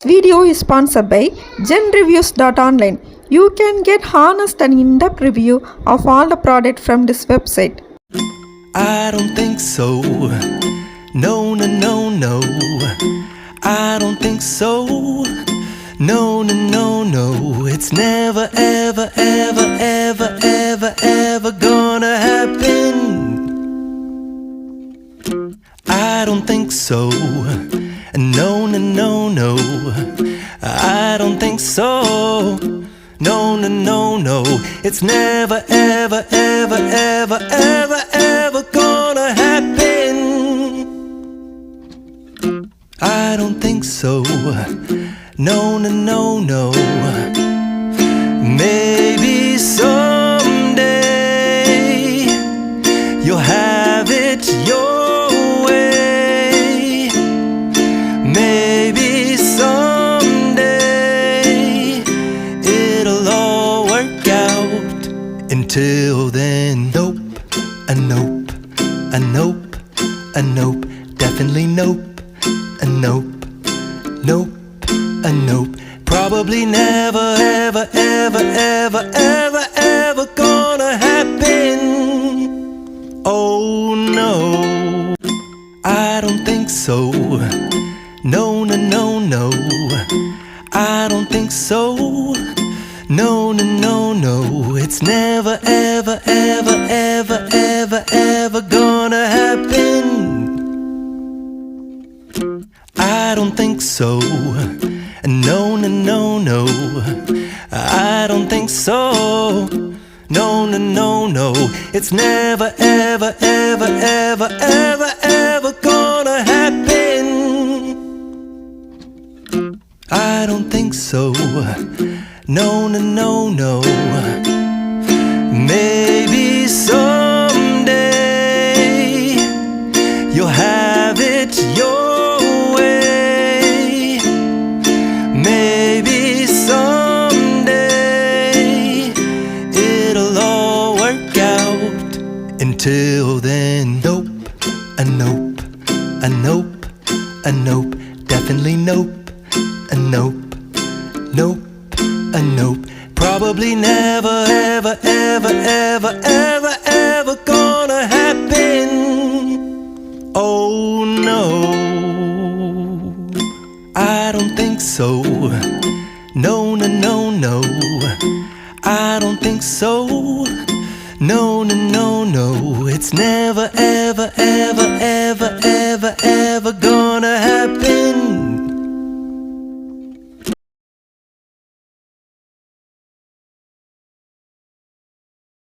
Video is sponsored by Genreviews.online. You can get honest and in-depth review of all the product from this website. I don't think so. No, no, no, no. I don't think so. No, no, no, no. It's never, ever, ever, ever, ever, ever gonna happen. I don't think so. No, no, no, no. I don't think so. No, no, no, no. It's never, ever, ever, ever, ever, ever gonna happen. I don't think so. No, no, no, no. Maybe someday you'll have it your way. Maybe someday it'll all work out. Until then, nope, a nope, a nope, a nope, definitely nope, a nope, nope, a nope. Probably never, ever, ever, ever, ever, ever gonna happen. Oh no, I don't think so. No, no, no, no. I don't think so. No, no, no, no. It's never, ever, ever, ever, ever, ever gonna happen. I don't think so. No, no, no, no. I don't think so. No, no, no, no. It's never, ever, ever, ever, ever, ever gonna happen. I don't think so. No, no, no, no. Maybe someday you'll have it your way. Maybe someday it'll all work out. Until then, nope, a nope, a nope, a nope, definitely nope, a nope, nope, a nope. Probably never, ever, ever, ever, ever, ever gonna happen. Oh no, I don't think so. No, no, no, no. I don't think so. No, no, no, no. It's never, ever, ever, ever, ever, ever gonna